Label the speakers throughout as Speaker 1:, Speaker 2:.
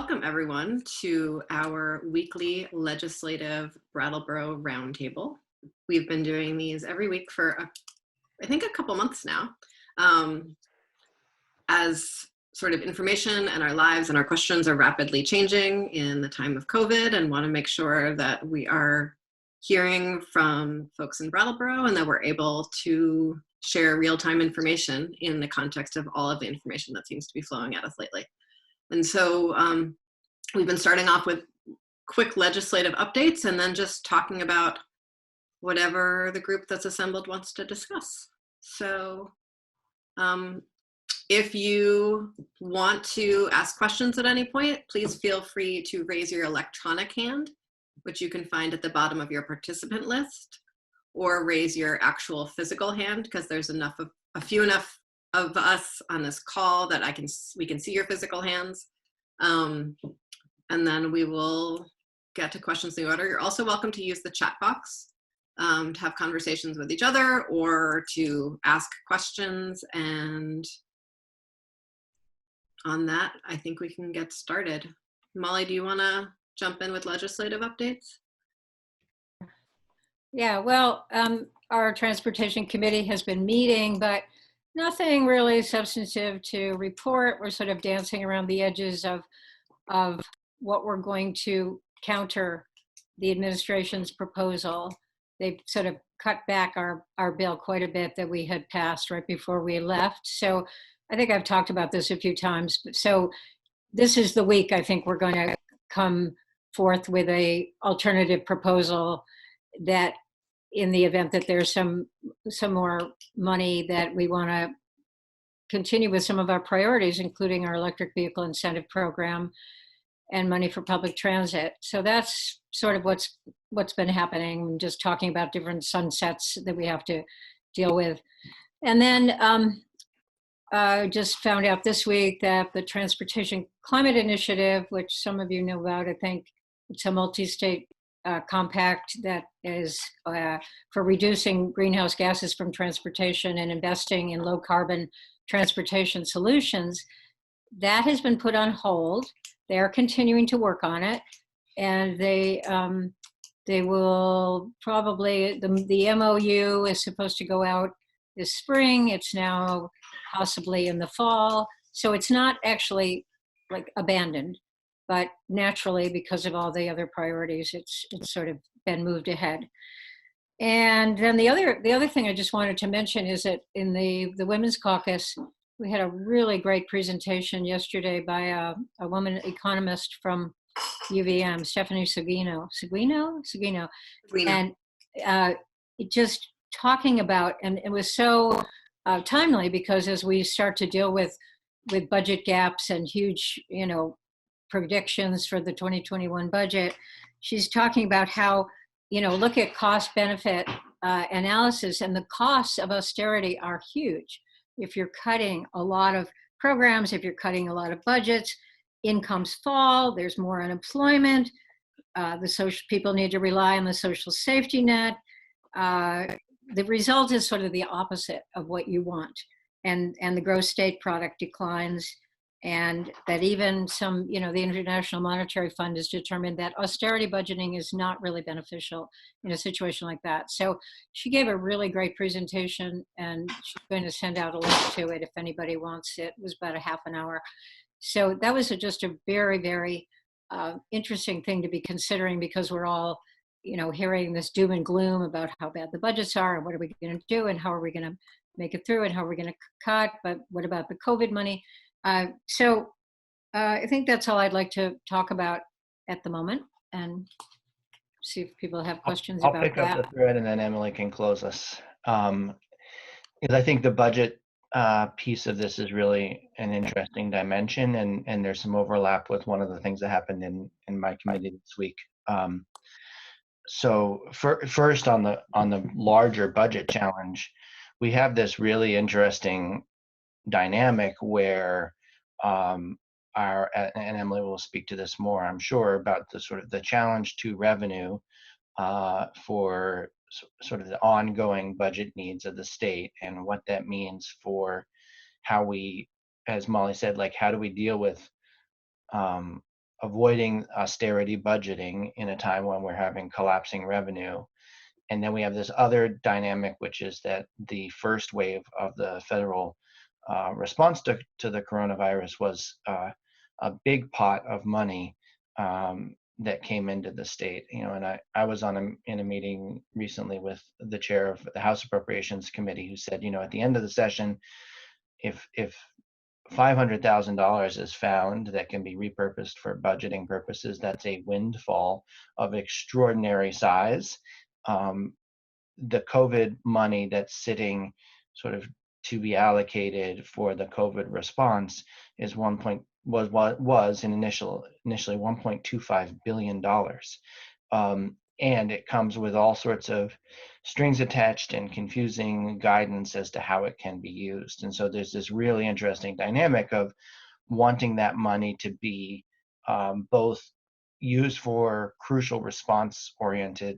Speaker 1: Welcome everyone to our weekly legislative Brattleboro roundtable. We've been doing these every week for I think a couple months now. As sort of information and our lives and our questions are rapidly changing in the time of COVID, and want to make sure that we are hearing from folks in Brattleboro and that we're able to share real-time information in the context of all of the information that seems to be flowing at us lately. And so we've been starting off with quick legislative updates and then just talking about whatever the group that's assembled wants to discuss. So if you want to ask questions at any point, please feel free to raise your electronic hand, which you can find at the bottom of your participant list, or raise your actual physical hand, because there's a few enough of us on this call that we can see your physical hands. And then we will get to questions in the order. You're also welcome to use the chat box to have conversations with each other or to ask questions. And on that, I think we can get started. Molly, do you want to jump in with legislative updates?
Speaker 2: Yeah, well, our transportation committee has been meeting, but nothing really substantive to report. We're sort of dancing around the edges of what we're going to counter the administration's proposal. They've sort of cut back our bill quite a bit that we had passed right before we left. So I think I've talked about this a few times. So this is the week I think we're going to come forth with a alternative proposal that, in the event that there's some more money, that we want to continue with some of our priorities, including our electric vehicle incentive program and money for public transit. So that's sort of what's been happening. I'm just talking about different sunsets that we have to deal with. And then I just found out this week that the Transportation Climate Initiative, which some of you know about, I think it's a multi-state compact that is for reducing greenhouse gases from transportation and investing in low carbon transportation solutions, that has been put on hold. They are continuing to work on it, and they will probably, the MOU is supposed to go out this spring. It's now possibly in the fall. So it's not actually like abandoned, but naturally, because of all the other priorities, it's sort of been moved ahead. And then the other thing I just wanted to mention is that in the Women's Caucus, we had a really great presentation yesterday by a woman economist from UVM, Stephanie Seguino, and just talking about, and it was so timely, because as we start to deal with budget gaps and huge, predictions for the 2021 budget, she's talking about how, look at cost benefit analysis, and the costs of austerity are huge. If you're cutting a lot of programs, if you're cutting a lot of budgets, incomes fall, there's more unemployment, people need to rely on the social safety net. The result is sort of the opposite of what you want. And the gross state product declines, and that even some, the International Monetary Fund has determined that austerity budgeting is not really beneficial in a situation like that. So she gave a really great presentation, and she's going to send out a link to it if anybody wants it. It was about a half an hour. So that was just a very, very interesting thing to be considering, because we're all, hearing this doom and gloom about how bad the budgets are and what are we going to do and how are we going to make it through and how are we going to cut, but what about the COVID money? So I think that's all I'd like to talk about at the moment, and see if people have questions about that.
Speaker 3: I'll pick up the thread, and then Emily can close us. Because I think the budget piece of this is really an interesting dimension, and there's some overlap with one of the things that happened in my committee this week. So first on the larger budget challenge, we have this really interesting dynamic where and Emily will speak to this more, I'm sure, about the sort of the challenge to revenue for sort of the ongoing budget needs of the state, and what that means for how we, as Molly said, like how do we deal with avoiding austerity budgeting in a time when we're having collapsing revenue. And then we have this other dynamic, which is that the first wave of the federal response to the coronavirus was a big pot of money that came into the state. And I was in a meeting recently with the chair of the House Appropriations Committee, who said, at the end of the session, if $500,000 is found that can be repurposed for budgeting purposes, that's a windfall of extraordinary size. The COVID money that's sitting sort of to be allocated for the COVID response is initially $1.25 billion. And it comes with all sorts of strings attached and confusing guidance as to how it can be used. And so there's this really interesting dynamic of wanting that money to be both used for crucial response-oriented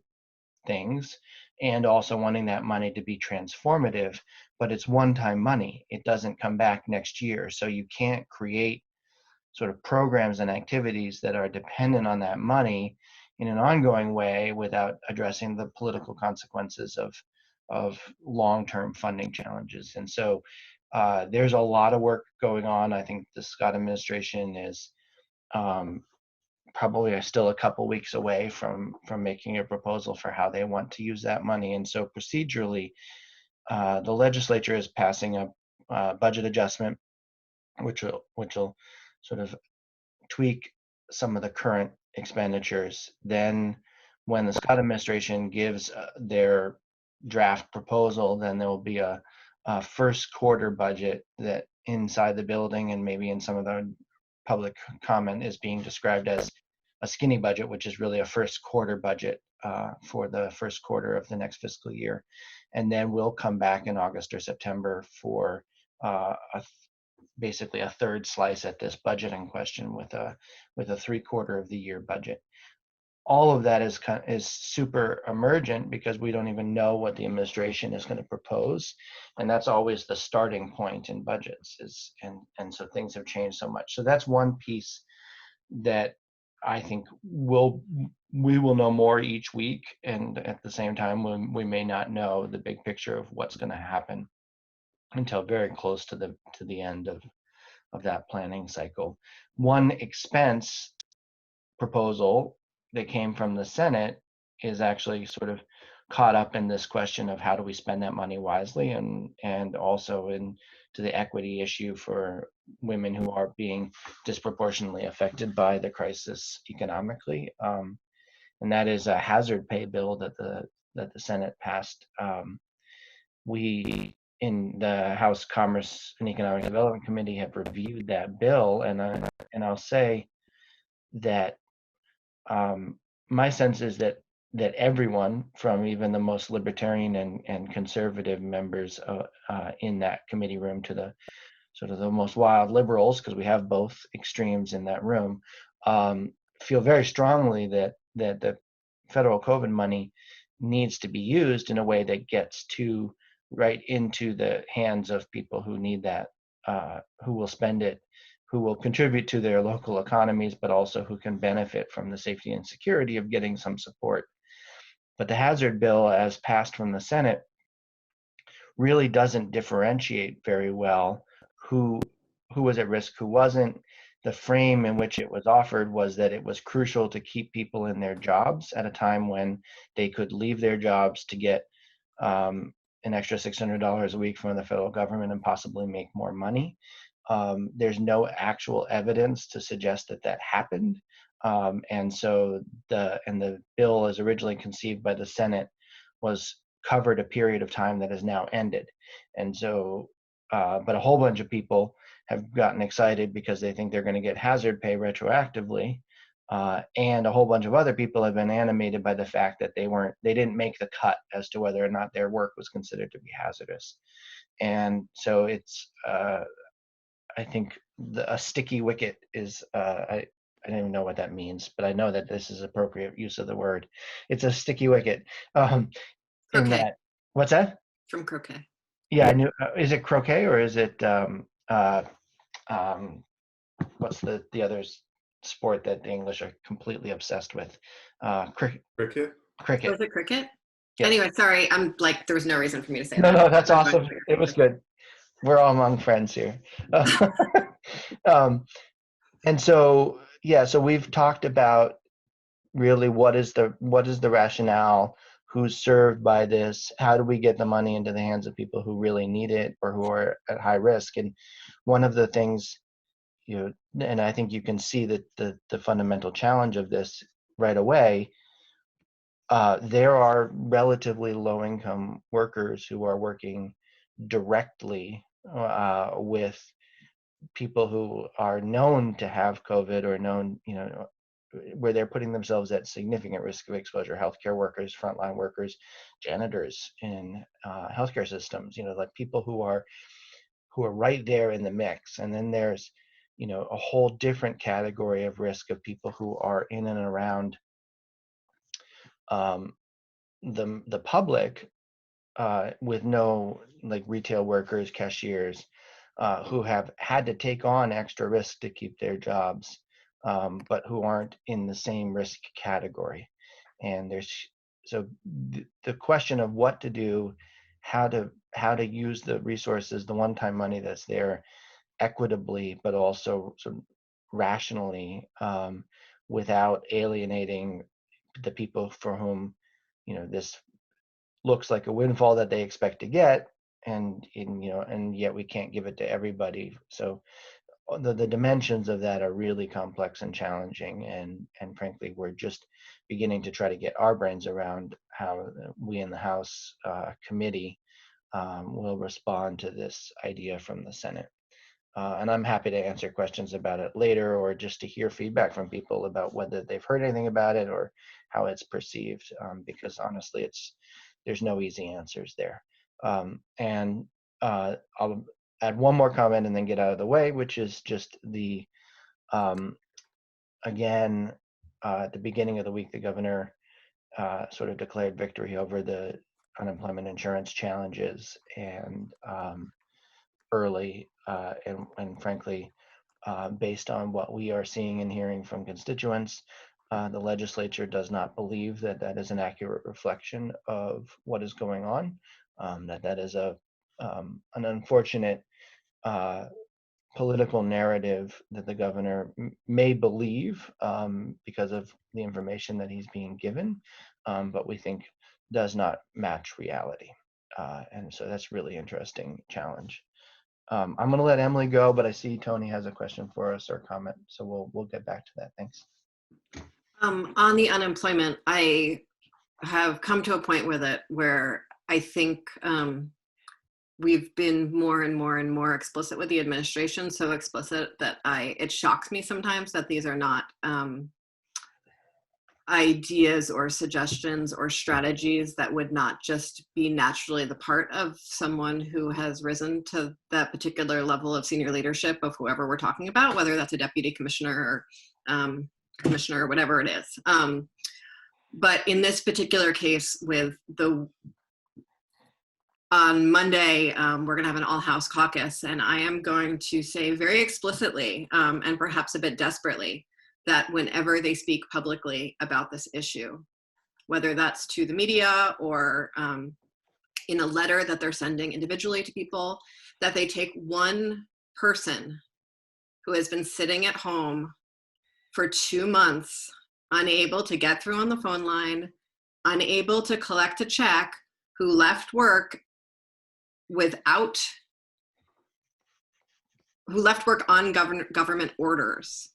Speaker 3: things, and also wanting that money to be transformative, but it's one-time money. It doesn't come back next year. So you can't create sort of programs and activities that are dependent on that money in an ongoing way without addressing the political consequences of long-term funding challenges. And so there's a lot of work going on. I think the Scott administration is probably still a couple weeks away from making a proposal for how they want to use that money. And so procedurally, the legislature is passing a budget adjustment, which will sort of tweak some of the current expenditures. Then when the Scott administration gives their draft proposal, then there will be a first quarter budget that inside the building and maybe in some of the public comment is being described as a skinny budget, which is really a first quarter budget for the first quarter of the next fiscal year. And then we'll come back in August or September for basically a third slice at this budget in question with a 3/4 of the year budget. All of that is super emergent because we don't even know what the administration is going to propose, and that's always the starting point in budgets. And so things have changed so much. So that's one piece that I think we will know more each week, and at the same time we may not know the big picture of what's going to happen until very close to the end of that planning cycle. One expense proposal that came from the Senate is actually sort of caught up in this question of how do we spend that money wisely, and also into the equity issue for women who are being disproportionately affected by the crisis economically. And that is a hazard pay bill that the Senate passed. We in the House Commerce and Economic Development Committee have reviewed that bill, and I'll say that my sense is that everyone, from even the most libertarian and conservative members in that committee room to the sort of the most wild liberals, because we have both extremes in that room, feel very strongly that the federal COVID money needs to be used in a way that gets right into the hands of people who need that, who will spend it, who will contribute to their local economies, but also who can benefit from the safety and security of getting some support. But the hazard bill, as passed from the Senate, really doesn't differentiate very well who was at risk, who wasn't. The frame in which it was offered was that it was crucial to keep people in their jobs at a time when they could leave their jobs to get an extra $600 a week from the federal government and possibly make more money. There's no actual evidence to suggest that happened. And so the bill, as originally conceived by the Senate, was covered a period of time that has now ended. And so, but a whole bunch of people have gotten excited because they think they're going to get hazard pay retroactively. And a whole bunch of other people have been animated by the fact that they didn't make the cut as to whether or not their work was considered to be hazardous. And so it's, I think a sticky wicket is, I don't even know what that means, but I know that this is appropriate use of the word. It's a sticky wicket. In that, what's that?
Speaker 1: From croquet.
Speaker 3: Yeah, I knew. Is it croquet or is it what's the other sport that the English are completely obsessed with.
Speaker 4: Cricket?
Speaker 3: Cricket.
Speaker 1: Was it cricket?
Speaker 3: Yes.
Speaker 1: Anyway, sorry, I'm like, there was no reason for me to say
Speaker 3: No,
Speaker 1: that.
Speaker 3: no, that's awesome. It was good. We're all among friends here. And so, yeah, so we've talked about really what is the rationale, who's served by this, how do we get the money into the hands of people who really need it or who are at high risk. And one of the things, and I think you can see that the fundamental challenge of this right away, there are relatively low-income workers who are working directly with people who are known to have COVID or known, where they're putting themselves at significant risk of exposure: healthcare workers, frontline workers, janitors in healthcare systems, like people who are right there in the mix. And then there's, a whole different category of risk of people who are in and around the public, with no, like, retail workers, cashiers, who have had to take on extra risk to keep their jobs, but who aren't in the same risk category. And the question of what to do, how to use the resources, the one-time money that's there, equitably, but also sort of rationally, without alienating the people for whom, this looks like a windfall that they expect to get, and yet we can't give it to everybody. So the dimensions of that are really complex and challenging, and frankly, we're just beginning to try to get our brains around how we in the House committee will respond to this idea from the Senate. And I'm happy to answer questions about it later, or just to hear feedback from people about whether they've heard anything about it or how it's perceived, because honestly, there's no easy answers there. And I'll add one more comment and then get out of the way, which is just again, at the beginning of the week, the governor sort of declared victory over the unemployment insurance challenges, and early, and frankly, based on what we are seeing and hearing from constituents, the legislature does not believe that that is an accurate reflection of what is going on, that is an unfortunate political narrative that the governor may believe, because of the information that he's being given, but we think does not match reality. And so that's really interesting challenge. I'm going to let Emilie go, but I see Tony has a question for us or comment, so we'll get back to that. Thanks.
Speaker 1: On the unemployment, I have come to a point with it where I think we've been more and more and more explicit with the administration, so explicit that it shocks me sometimes that these are not ideas or suggestions or strategies that would not just be naturally the part of someone who has risen to that particular level of senior leadership of whoever we're talking about, whether that's a deputy commissioner or commissioner or whatever it is. But in this particular case, on Monday, we're going to have an all-house caucus, and I am going to say very explicitly, and perhaps a bit desperately, that whenever they speak publicly about this issue, whether that's to the media or in a letter that they're sending individually to people, that they take one person who has been sitting at home for 2 months, unable to get through on the phone line, unable to collect a check, who left work on government orders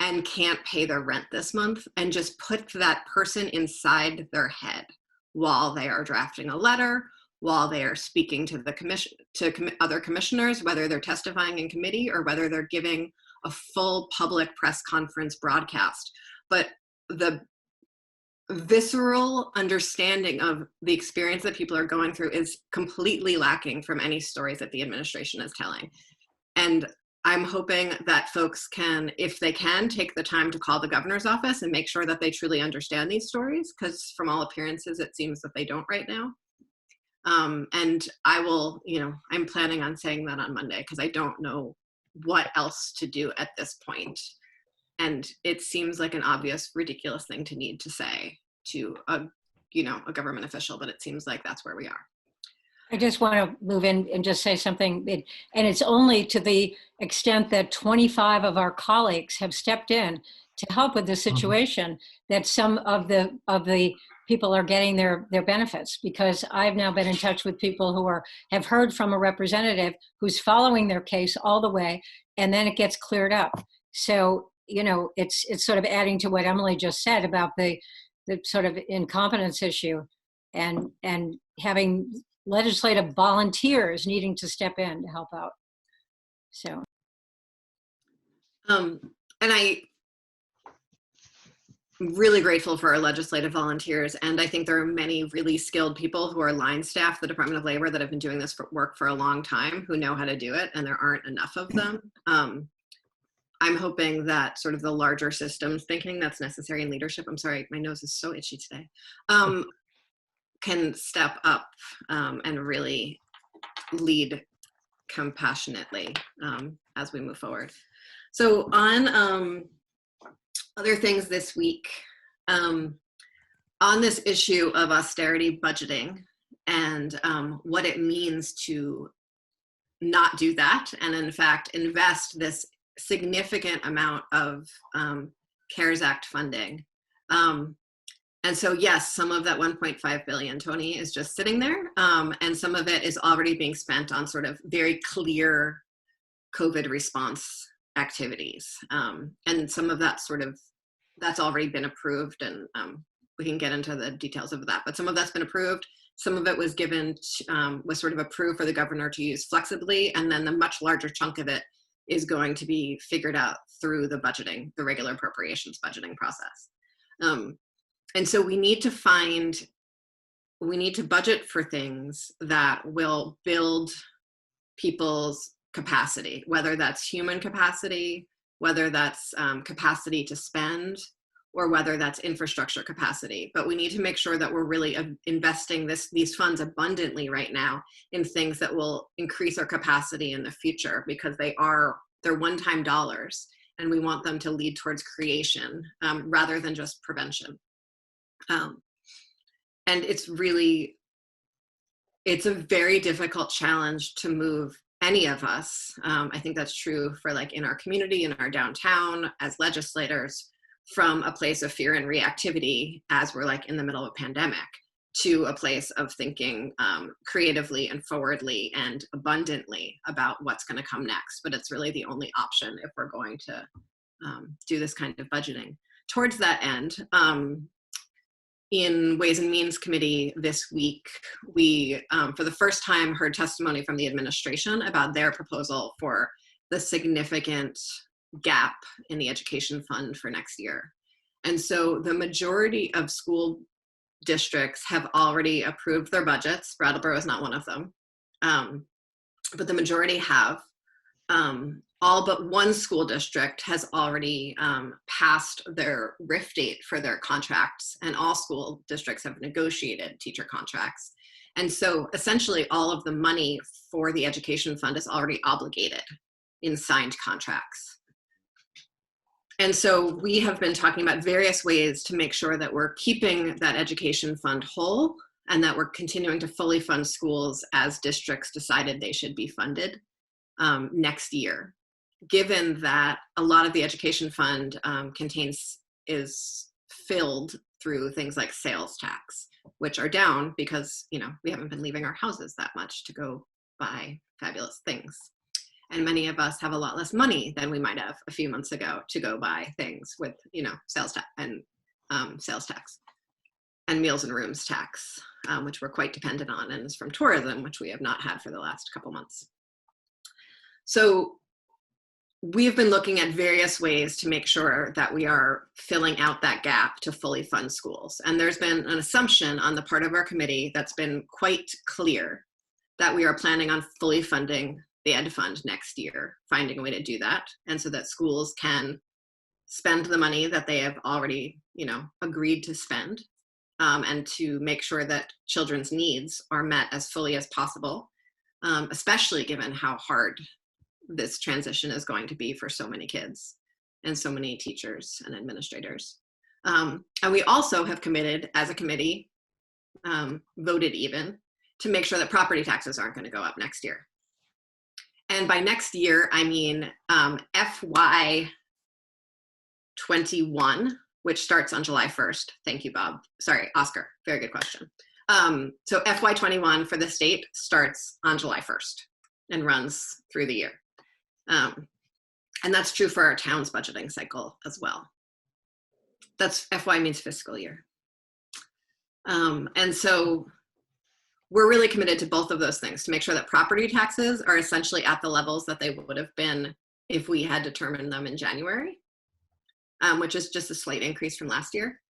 Speaker 1: and can't pay their rent this month, and just put that person inside their head while they are drafting a letter, while they are speaking to the other commissioners, whether they're testifying in committee or whether they're giving a full public press conference broadcast. But the visceral understanding of the experience that people are going through is completely lacking from any stories that the administration is telling. And I'm hoping that folks can, if they can, take the time to call the governor's office and make sure that they truly understand these stories, because from all appearances, it seems that they don't right now. And I will, I'm planning on saying that on Monday, because I don't know what else to do at this point. And it seems like an obvious, ridiculous thing to need to say to a government official, but it seems like that's where we are.
Speaker 2: I just want to move in and just say something, and it's only to the extent that 25 of our colleagues have stepped in to help with the situation that some of the people are getting their benefits, because I've now been in touch with people who have heard from a representative who's following their case all the way, and then it gets cleared up. So, it's sort of adding to what Emilie just said about the sort of incompetence issue and having legislative volunteers needing to step in to help out. So.
Speaker 1: And I'm really grateful for our legislative volunteers. And I think there are many really skilled people who are line staff, the Department of Labor, that have been doing this work for a long time, who know how to do it, and there aren't enough of them. I'm hoping that sort of the larger systems thinking that's necessary in leadership, I'm sorry, my nose is so itchy today, can step up and really lead compassionately as we move forward. So on other things this week, on this issue of austerity budgeting and what it means to not do that, and in fact invest this significant amount of CARES Act funding. And so, yes, some of that 1.5 billion, Tony, is just sitting there. And some of it is already being spent on sort of very clear COVID response activities. And some of that that's already been approved, and we can get into the details of that, but some of that's been approved. Some of it was was sort of approved for the governor to use flexibly. And then the much larger chunk of it is going to be figured out through the regular appropriations budgeting process. And so we need to budget for things that will build people's capacity, whether that's human capacity, whether that's capacity to spend, or whether that's infrastructure capacity. But we need to make sure that we're really investing these funds abundantly right now in things that will increase our capacity in the future, because they're one-time dollars, and we want them to lead towards creation rather than just prevention. And it's a very difficult challenge to move any of us. I think that's true for in our community, in our downtown, as legislators, from a place of fear and reactivity as we're in the middle of a pandemic, to a place of thinking creatively and forwardly and abundantly about what's going to come next. But it's really the only option if we're going to do this kind of budgeting. Towards that end, in Ways and Means Committee this week, we, for the first time, heard testimony from the administration about their proposal for the significant gap in the education fund for next year. And so the majority of school districts have already approved their budgets. Brattleboro is not one of them, but the majority have. All but one school district has already passed their RIF date for their contracts, and all school districts have negotiated teacher contracts. And so essentially all of the money for the education fund is already obligated in signed contracts. And so we have been talking about various ways to make sure that we're keeping that education fund whole, and that we're continuing to fully fund schools as districts decided they should be funded next year, given that a lot of the education fund is filled through things like sales tax, which are down because we haven't been leaving our houses that much to go buy fabulous things. And many of us have a lot less money than we might have a few months ago to go buy things with sales tax and meals and rooms tax, which we're quite dependent on, and is from tourism, which we have not had for the last couple months. So we've been looking at various ways to make sure that we are filling out that gap to fully fund schools. And there's been an assumption on the part of our committee that's been quite clear that we are planning on fully funding the Ed Fund next year, finding a way to do that. And so that schools can spend the money that they have already, agreed to spend, and to make sure that children's needs are met as fully as possible, especially given how hard this transition is going to be for so many kids. and so many teachers and administrators. And we also have committed as a committee, voted even, to make sure that property taxes aren't going to go up next year. And by next year, I mean FY 21, which starts on July 1st. Thank you, Bob. Sorry, Oscar. Very good question. So FY 21 for the state starts on July 1st and runs through the year. And that's true for our town's budgeting cycle as well. That's FY means fiscal year. And so we're really committed to both of those things to make sure that property taxes are essentially at the levels that they would have been if we had determined them in January, which is just a slight increase from last year,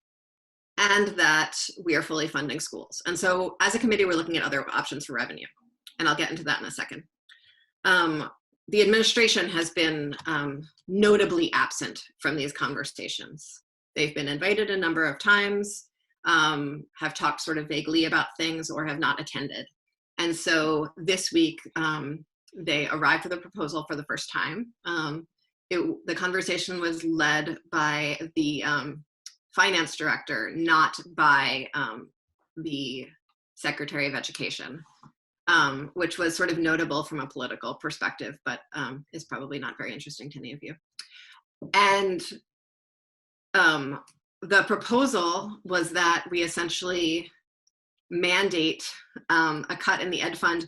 Speaker 1: and that we are fully funding schools. And so as a committee, we're looking at other options for revenue, and I'll get into that in a second. The administration has been notably absent from these conversations. They've been invited a number of times, have talked sort of vaguely about things, or have not attended. And so this week, they arrived with a proposal for the first time. The conversation was led by the finance director, not by the Secretary of Education, which was sort of notable from a political perspective, but is probably not very interesting to any of you. And the proposal was that we essentially mandate a cut in the ed fund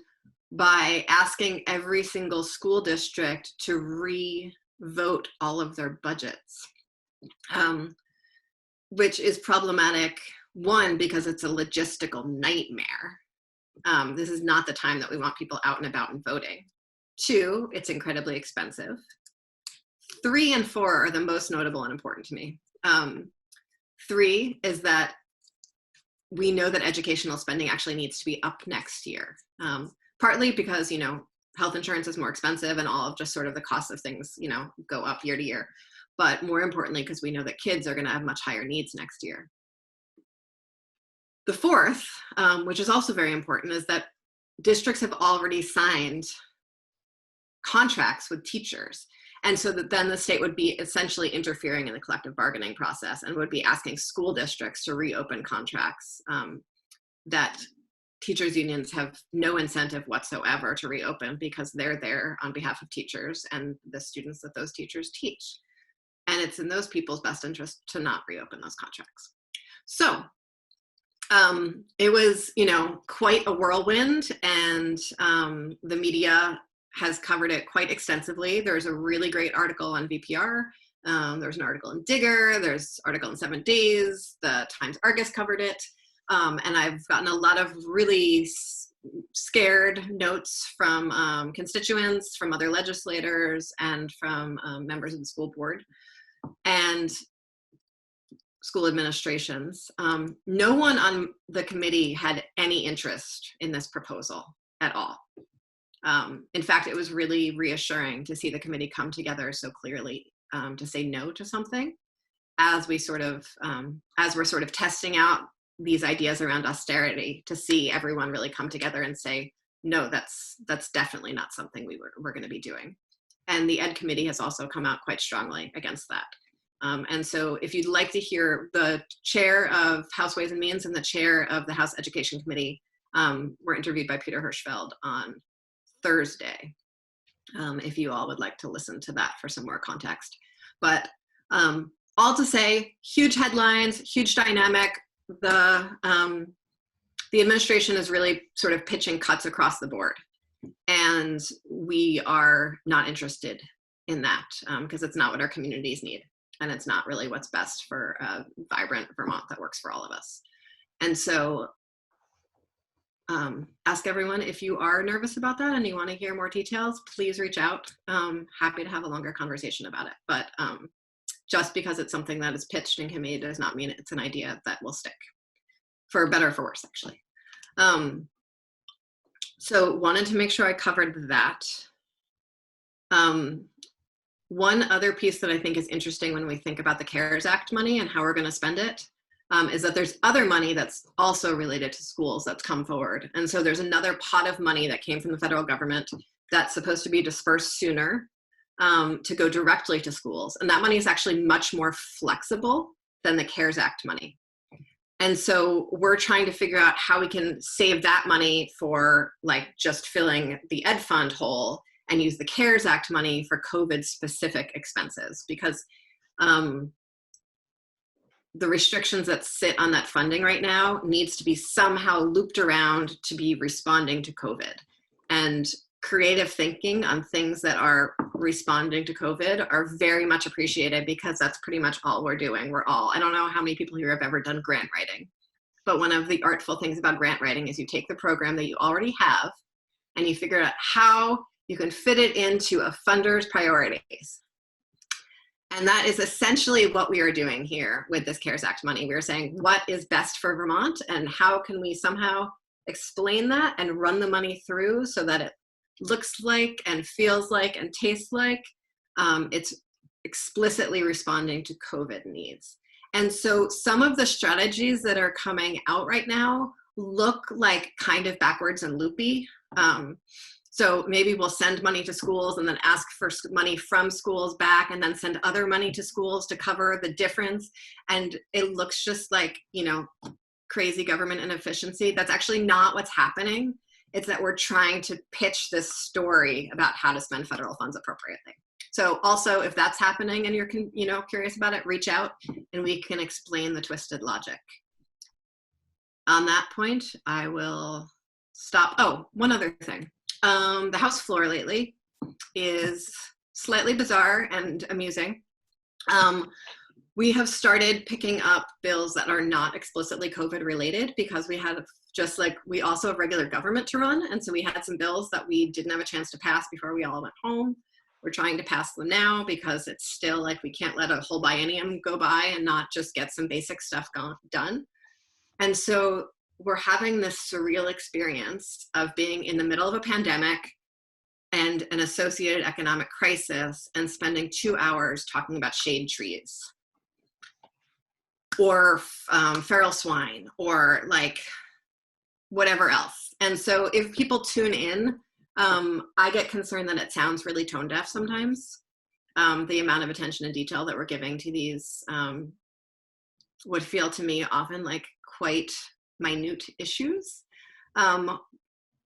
Speaker 1: by asking every single school district to re-vote all of their budgets, which is problematic, one, because it's a logistical nightmare. This is not the time that we want people out and about and voting. Two, it's incredibly expensive. 3 and 4 are the most notable and important to me. 3 is that we know that educational spending actually needs to be up next year. Partly because, health insurance is more expensive and all of just sort of the cost of things, go up year to year. But more importantly, because we know that kids are going to have much higher needs next year. The 4th, which is also very important, is that districts have already signed contracts with teachers. And so that then the state would be essentially interfering in the collective bargaining process and would be asking school districts to reopen contracts that teachers unions have no incentive whatsoever to reopen, because they're there on behalf of teachers and the students that those teachers teach. And it's in those people's best interest to not reopen those contracts. So it was, quite a whirlwind, and the media has covered it quite extensively. There's a really great article on VPR. There's an article in Digger. There's an article in 7 Days. The Times Argus covered it. And I've gotten a lot of really scared notes from constituents, from other legislators, and from members of the school board and school administrations. No one on the committee had any interest in this proposal at all. In fact, it was really reassuring to see the committee come together so clearly to say no to something, as we're sort of testing out these ideas around austerity, to see everyone really come together and say, no, that's definitely not something we're going to be doing. And the Ed Committee has also come out quite strongly against that. And so if you'd like to hear, the chair of House Ways and Means and the chair of the House Education Committee were interviewed by Peter Hirschfeld on Thursday, if you all would like to listen to that for some more context. But all to say, huge headlines, huge dynamic. The administration is really sort of pitching cuts across the board, and we are not interested in that because it's not what our communities need, and it's not really what's best for a vibrant Vermont that works for all of us. And so ask everyone, if you are nervous about that and you want to hear more details, please reach out. Happy to have a longer conversation about it. But just because it's something that is pitched in committee does not mean it's an idea that will stick, for better or for worse, actually. So wanted to make sure I covered that. One other piece that I think is interesting when we think about the CARES Act money and how we're going to spend it is that there's other money that's also related to schools that's come forward. And so there's another pot of money that came from the federal government that's supposed to be dispersed sooner to go directly to schools. And that money is actually much more flexible than the CARES Act money. And so we're trying to figure out how we can save that money for like just filling the ed fund hole and use the CARES Act money for COVID specific expenses, because the restrictions that sit on that funding right now needs to be somehow looped around to be responding to COVID. And creative thinking on things that are responding to COVID are very much appreciated, because that's pretty much all we're doing. I don't know how many people here have ever done grant writing, but one of the artful things about grant writing is you take the program that you already have and you figure out how you can fit it into a funder's priorities. And that is essentially what we are doing here with this CARES Act money. We're saying what is best for Vermont and how can we somehow explain that and run the money through so that it looks like and feels like and tastes like it's explicitly responding to COVID needs. And so some of the strategies that are coming out right now look like kind of backwards and loopy. So maybe we'll send money to schools and then ask for money from schools back and then send other money to schools to cover the difference. And it looks just like, you know, crazy government inefficiency. That's actually not what's happening. It's that we're trying to pitch this story about how to spend federal funds appropriately. So also, if that's happening and you're curious about it, reach out and we can explain the twisted logic. On that point, I will stop. Oh, one other thing. The House floor lately is slightly bizarre and amusing. We have started picking up bills that are not explicitly COVID related, because we had we also have regular government to run. And so we had some bills that we didn't have a chance to pass before we all went home. We're trying to pass them now because it's still like we can't let a whole biennium go by and not just get some basic stuff done. And so we're having this surreal experience of being in the middle of a pandemic and an associated economic crisis and spending 2 hours talking about shade trees or feral swine or like whatever else. And so if people tune in, I get concerned that it sounds really tone deaf sometimes. The amount of attention and detail that we're giving to these would feel to me often like quite minute issues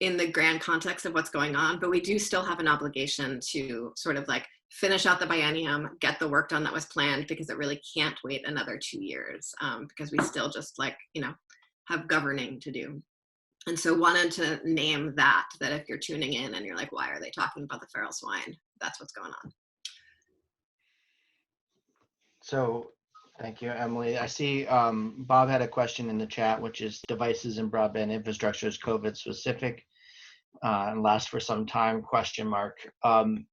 Speaker 1: in the grand context of what's going on, but we do still have an obligation to sort of like finish out the biennium, get the work done that was planned, because it really can't wait another 2 years, because we still just like, have governing to do. And so wanted to name that if you're tuning in and you're like, why are they talking about the feral swine? That's what's going on.
Speaker 3: So thank you, Emily. I see Bob had a question in the chat, which is devices and broadband infrastructure is COVID specific and lasts for some time, question mark. And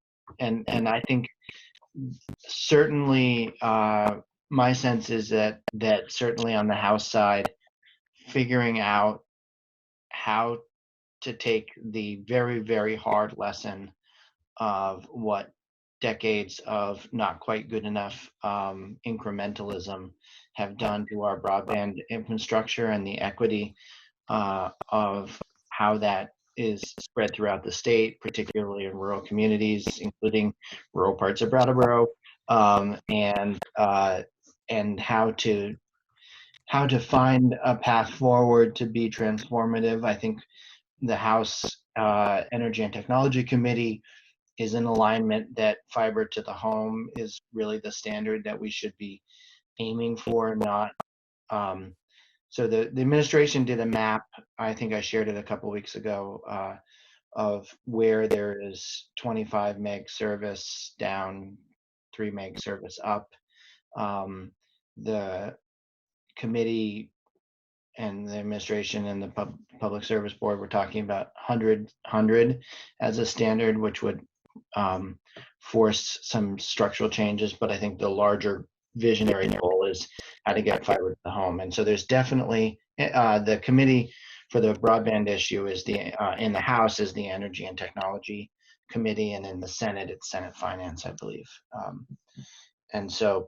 Speaker 3: I think certainly my sense is that certainly on the House side, figuring out how to take the very, very hard lesson of what decades of not quite good enough incrementalism have done to our broadband infrastructure and the equity of how that is spread throughout the state, particularly in rural communities, including rural parts of Brattleboro, and how to find a path forward to be transformative. I think the House Energy and Technology Committee is in alignment that fiber to the home is really the standard that we should be aiming for, not so the administration did a map, I think I shared it a couple weeks ago, of where there is 25 meg service down, 3 meg service up. The committee and the administration and the public service board were talking about 100 as a standard, which would force some structural changes, but I think the larger visionary goal is how to get fiber to the home. And so there's definitely the committee for the broadband issue is in the House is the Energy and Technology Committee, and in the Senate it's Senate Finance, I believe. And so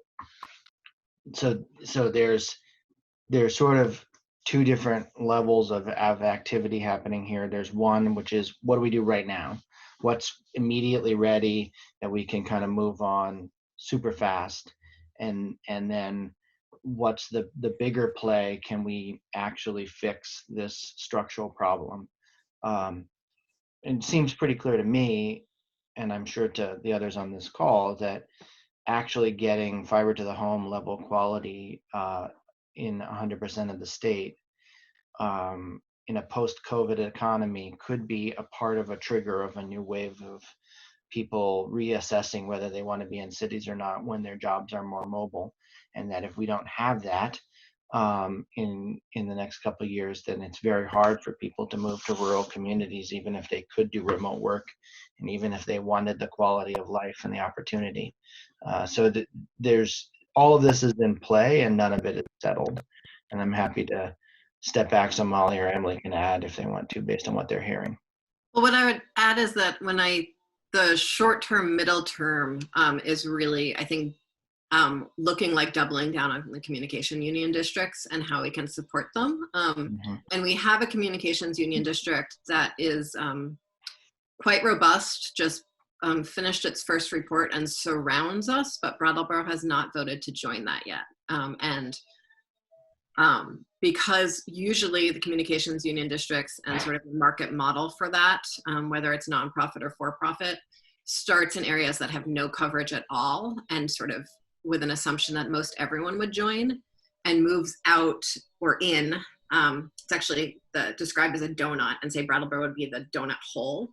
Speaker 3: there's sort of two different levels of activity happening here. There's one which is what do we do right now? what's immediately ready that we can kind of move on super fast, and then what's the bigger play? Can we actually fix this structural problem? It seems pretty clear to me, and I'm sure to the others on this call, that actually getting fiber to the home level quality in 100% of the state in a post-COVID economy could be a part of a trigger of a new wave of people reassessing whether they want to be in cities or not when their jobs are more mobile. And that if we don't have that in the next couple of years, then it's very hard for people to move to rural communities, even if they could do remote work, and even if they wanted the quality of life and the opportunity. So there's all of this is in play, and none of it is settled. And I'm happy to step back so Mollie or Emilie can add if they want to, based on what they're hearing.
Speaker 1: Well, what I would add is that the short term, middle term is really, I think, looking like doubling down on the communication union districts and how we can support them. And we have a communications union district that is quite robust, just finished its first report and surrounds us, but Brattleboro has not voted to join that yet. Because usually the communications union districts and sort of the market model for that, whether it's nonprofit or for-profit, starts in areas that have no coverage at all, and sort of with an assumption that most everyone would join, and moves out or in. It's actually described as a donut, and say Brattleboro would be the donut hole.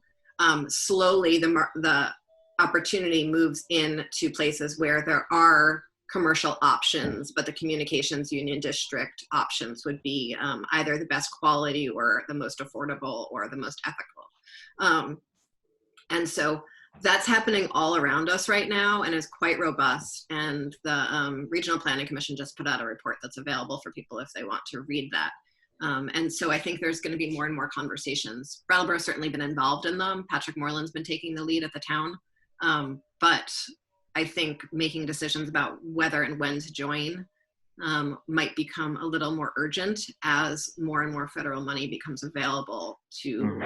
Speaker 1: Slowly the opportunity moves into places where there are commercial options, but the communications union district options would be either the best quality or the most affordable or the most ethical. And so that's happening all around us right now and is quite robust. And the Regional Planning Commission just put out a report that's available for people if they want to read that. And so I think there's going to be more and more conversations. Brattleboro's certainly been involved in them. Patrick Moreland's been taking the lead at the town. But I think making decisions about whether and when to join might become a little more urgent as more and more federal money becomes available to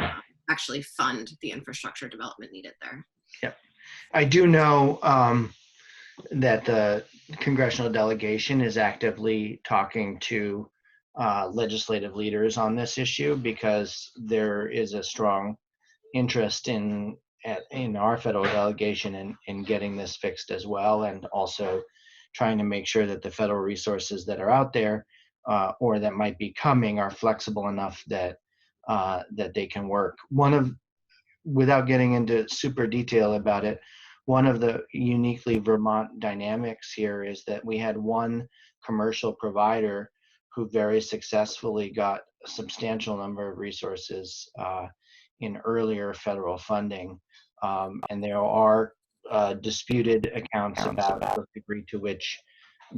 Speaker 1: actually fund the infrastructure development needed there.
Speaker 3: Yep. I do know that the congressional delegation is actively talking to legislative leaders on this issue, because there is a strong interest in our federal delegation in getting this fixed as well, and also trying to make sure that the federal resources that are out there or that might be coming are flexible enough that that they can work. Without getting into super detail about it, one of the uniquely Vermont dynamics here is that we had one commercial provider who very successfully got a substantial number of resources in earlier federal funding. And there are disputed accounts about the degree to which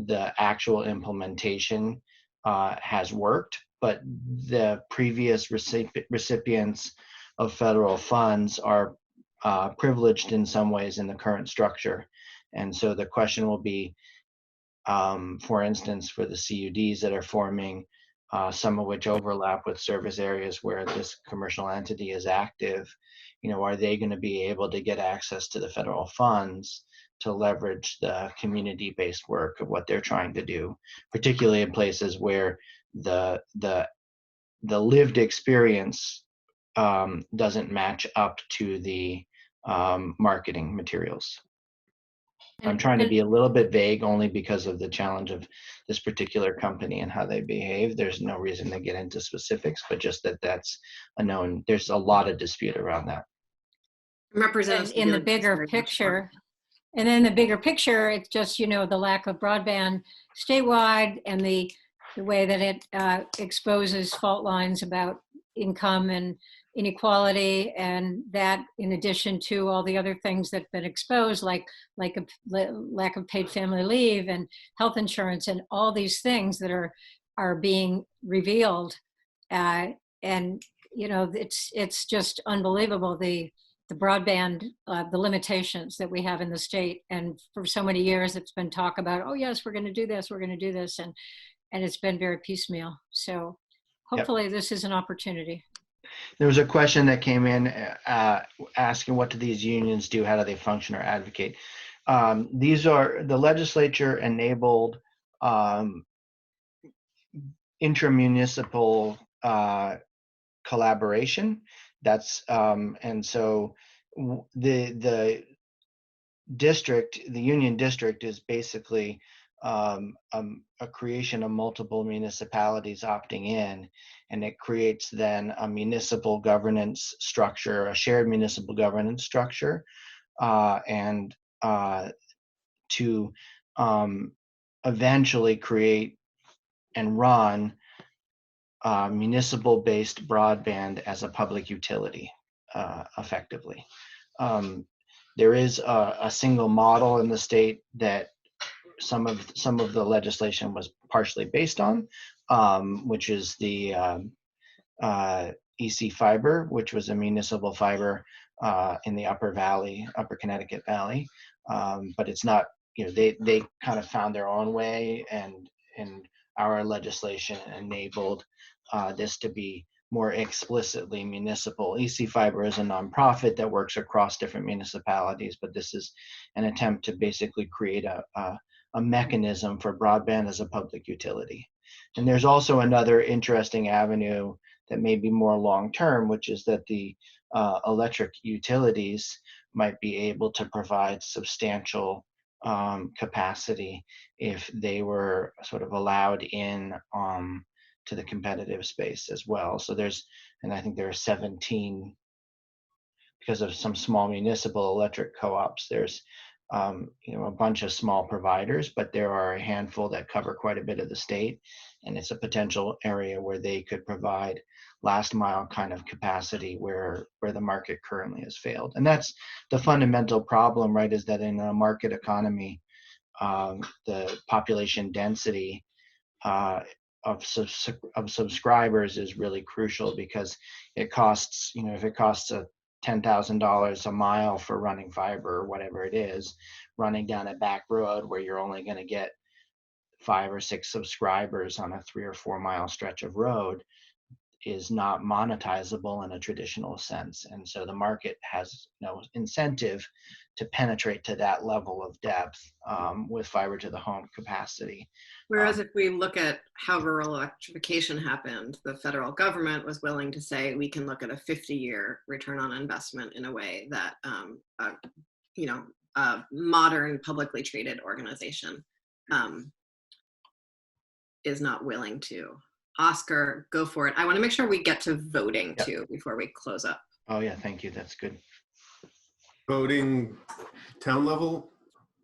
Speaker 3: the actual implementation has worked, but the previous recipients of federal funds are privileged in some ways in the current structure. And so the question will be, for instance, for the CUDs that are forming, some of which overlap with service areas where this commercial entity is active, are they going to be able to get access to the federal funds to leverage the community-based work of what they're trying to do, particularly in places where the lived experience doesn't match up to the marketing materials. I'm trying to be a little bit vague only because of the challenge of this particular company and how they behave. There's no reason to get into specifics, but just that's a known, there's a lot of dispute around that.
Speaker 1: Represents
Speaker 2: in the bigger picture. And in the bigger picture, it's just, the lack of broadband statewide and the way that it exposes fault lines about income and inequality, and that in addition to all the other things that have been exposed, like a lack of paid family leave and health insurance and all these things that are being revealed. And, it's just unbelievable, the broadband, the limitations that we have in the state. And for so many years, it's been talk about, oh yes, we're going to do this, and it's been very piecemeal. So hopefully this is an opportunity.
Speaker 3: There was a question that came in asking, what do these unions do? How do they function or advocate? These are the legislature enabled intramunicipal collaboration. That's and so the district, the union district, is basically a creation of multiple municipalities opting in, and it creates then a municipal governance structure, a shared municipal governance structure, and to eventually create and run municipal-based broadband as a public utility, effectively. There is a single model in the state that some of the legislation was partially based on, which is the EC Fiber, which was a municipal fiber in the Upper Connecticut Valley. But it's not, they kind of found their own way, and our legislation enabled this to be more explicitly municipal. EC Fiber is a nonprofit that works across different municipalities, but this is an attempt to basically create a mechanism for broadband as a public utility. And there's also another interesting avenue that may be more long-term, which is that the electric utilities might be able to provide substantial capacity if they were sort of allowed in to the competitive space as well. So and I think there are 17, because of some small municipal electric co-ops, there's a bunch of small providers, but there are a handful that cover quite a bit of the state, and it's a potential area where they could provide last mile kind of capacity where the market currently has failed. And that's the fundamental problem, right, is that in a market economy, the population density of subscribers is really crucial, because it costs, if it costs $10,000 a mile for running fiber or whatever it is, running down a back road where you're only going to get 5 or 6 subscribers on a 3 or 4 mile stretch of road is not monetizable in a traditional sense. And so the market has no incentive to penetrate to that level of depth with fiber to the home capacity.
Speaker 1: Whereas if we look at how rural electrification happened, the federal government was willing to say we can look at a 50-year return on investment in a way that a modern publicly traded organization is not willing to. Oscar, go for it. I want to make sure we get to voting too before we close up.
Speaker 3: Oh yeah, thank you. That's good.
Speaker 4: Voting town level,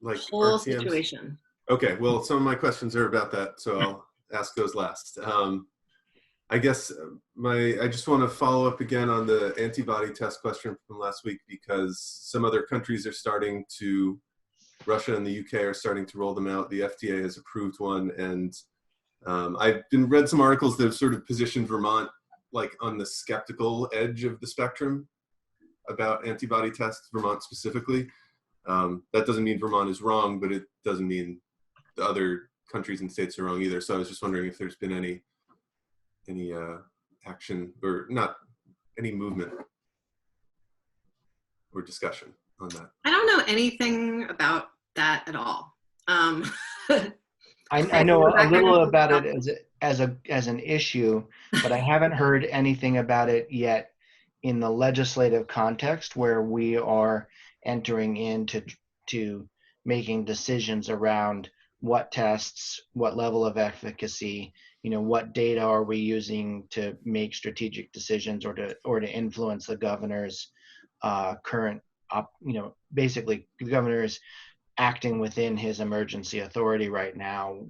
Speaker 4: like
Speaker 1: whole
Speaker 4: RTMs?
Speaker 1: situation.
Speaker 4: Okay, well, some of my questions are about that, so I'll ask those last. I guess I just want to follow up again on the antibody test question from last week, because some other countries are starting to, Russia and the UK are starting to roll them out. The FDA has approved one, and I've read some articles that have sort of positioned Vermont like on the skeptical edge of the spectrum about antibody tests, Vermont specifically. That doesn't mean Vermont is wrong, but it doesn't mean the other countries and states are wrong either. So I was just wondering if there's been any action, or not any movement or discussion on that.
Speaker 1: I don't know anything about that at all.
Speaker 3: I know a little about it as an issue, but I haven't heard anything about it yet in the legislative context where we are entering into making decisions around what tests, what level of efficacy, what data are we using to make strategic decisions or to influence the governor's current, basically the governor's acting within his emergency authority right now.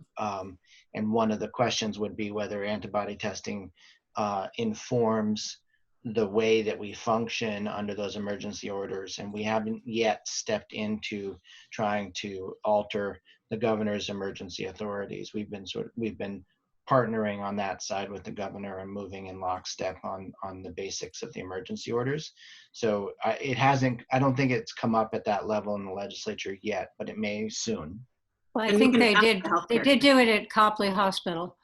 Speaker 3: And one of the questions would be whether antibody testing informs the way that we function under those emergency orders. And we haven't yet stepped into trying to alter the governor's emergency authorities. We've been partnering on that side with the governor and moving in lockstep on the basics of the emergency orders. So I don't think it's come up at that level in the legislature yet, but it may soon.
Speaker 2: Well, I think they did do it at Copley Hospital,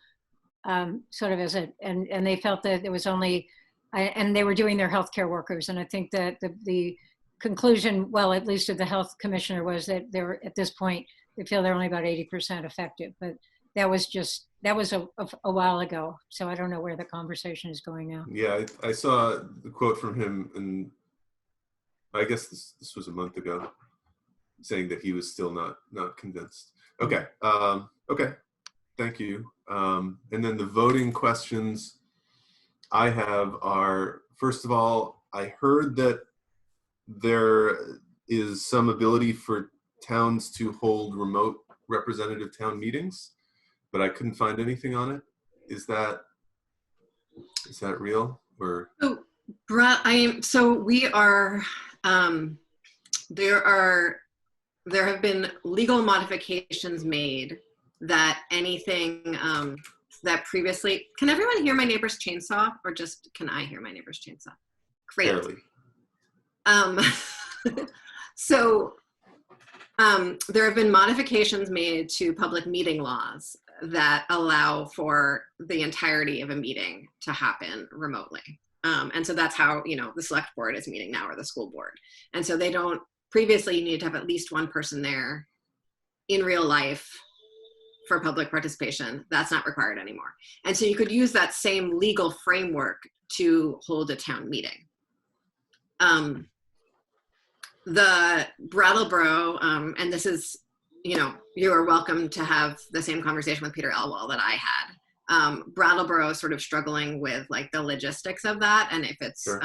Speaker 2: sort of and they felt that there was only and they were doing their healthcare workers. And I think that the conclusion, well, at least of the health commissioner, was that they're at this point, they feel they're only about 80% effective. But that was a while ago. So I don't know where the conversation is going now.
Speaker 4: Yeah, I saw the quote from him, and I guess this was a month ago, saying that he was still not convinced. Okay. Okay. Thank you. And then the voting questions I have are, first of all, I heard that there is some ability for towns to hold remote representative town meetings, but I couldn't find anything on it. Is that real? Or
Speaker 1: so we are there have been legal modifications made that anything that previously, can everyone hear my neighbor's chainsaw, or just can I hear my neighbor's chainsaw? Great.
Speaker 4: Barely.
Speaker 1: So there have been modifications made to public meeting laws that allow for the entirety of a meeting to happen remotely. And so that's how, the select board is meeting now, or the school board. And so they don't, previously you needed to have at least one person there in real life for public participation. That's not required anymore. And so you could use that same legal framework to hold a town meeting. The Brattleboro, and this is, you are welcome to have the same conversation with Peter Elwell that I had. Brattleboro is sort of struggling with like the logistics of that, and if it's
Speaker 4: Sure.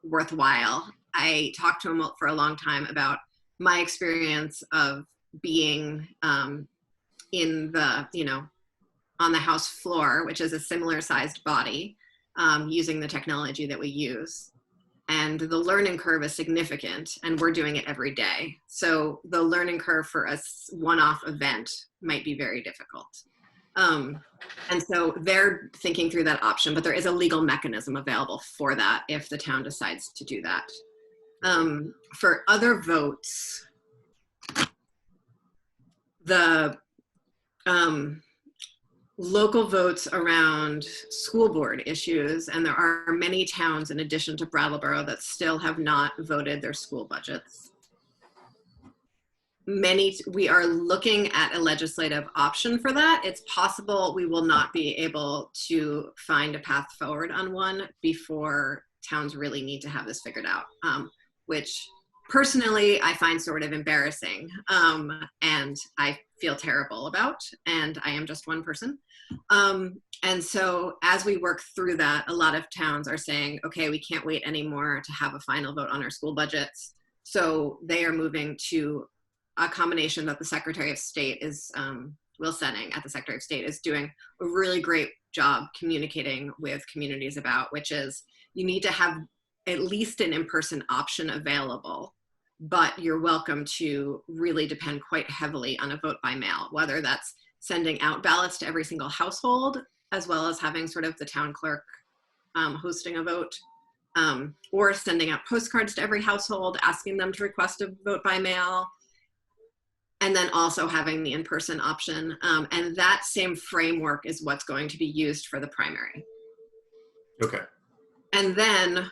Speaker 1: Worthwhile. I talked to him for a long time about my experience of being in the, on the House floor, which is a similar sized body, using the technology that we use. And the learning curve is significant, and we're doing it every day. So the learning curve for a one-off event might be very difficult. And so they're thinking through that option, but there is a legal mechanism available for that if the town decides to do that. For other votes, the local votes around school board issues, and there are many towns in addition to Brattleboro that still have not voted their school budgets. We are looking at a legislative option for that. It's possible we will not be able to find a path forward on one before towns really need to have this figured out, which personally I find sort of embarrassing, and I feel terrible about, and I am just one person. And so as we work through that, a lot of towns are saying, okay, we can't wait anymore to have a final vote on our school budgets. So they are moving to a combination that the Secretary of State is, Will Senning at the Secretary of State is doing a really great job communicating with communities about, which is you need to have at least an in-person option available, but you're welcome to really depend quite heavily on a vote by mail, whether that's sending out ballots to every single household, as well as having sort of the town clerk hosting a vote, or sending out postcards to every household, asking them to request a vote by mail, and then also having the in-person option. And that same framework is what's going to be used for the primary.
Speaker 4: Okay.
Speaker 1: And then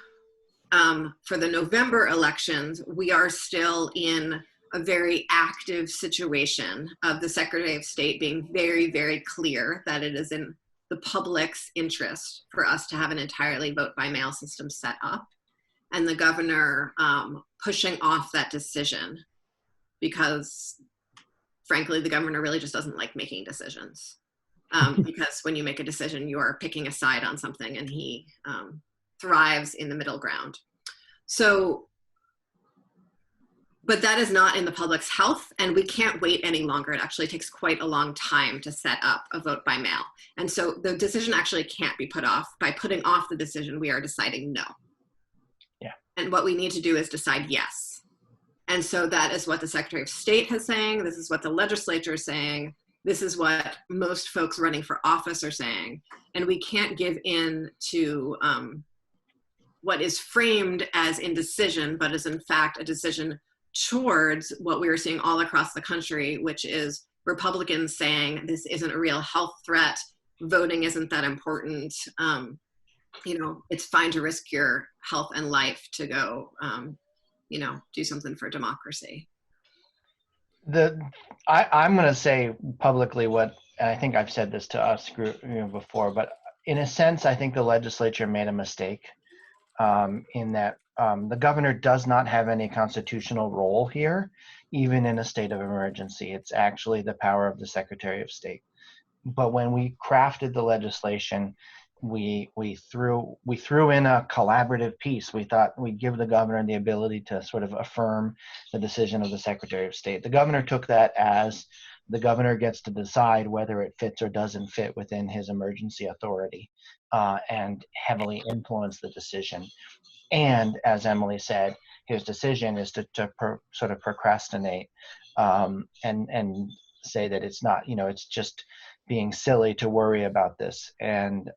Speaker 1: for the November elections, we are still in a very active situation of the Secretary of State being very, very clear that it is in the public's interest for us to have an entirely vote by mail system set up, and the governor pushing off that decision because frankly, the governor really just doesn't like making decisions, because when you make a decision, you are picking a side on something, and he thrives in the middle ground. So, but that is not in the public's health, and we can't wait any longer. It actually takes quite a long time to set up a vote by mail. And so the decision actually can't be put off. By putting off the decision, we are deciding no.
Speaker 3: Yeah.
Speaker 1: And what we need to do is decide yes. And so that is what the Secretary of State is saying. This is what the legislature is saying. This is what most folks running for office are saying. And we can't give in to what is framed as indecision, but is in fact a decision towards what we are seeing all across the country, which is Republicans saying this isn't a real health threat, voting isn't that important, it's fine to risk your health and life to go, do something for democracy.
Speaker 3: I'm going to say publicly what, and I think I've said this to us before, but in a sense, I think the legislature made a mistake in that the governor does not have any constitutional role here, even in a state of emergency. It's actually the power of the Secretary of State. But when we crafted the legislation, we threw in a collaborative piece. We thought we'd give the governor the ability to sort of affirm the decision of the Secretary of State. The governor took that as the governor gets to decide whether it fits or doesn't fit within his emergency authority, and heavily influence the decision. And as Emilie said, his decision is to sort of procrastinate and say that it's not, it's just being silly to worry about this. And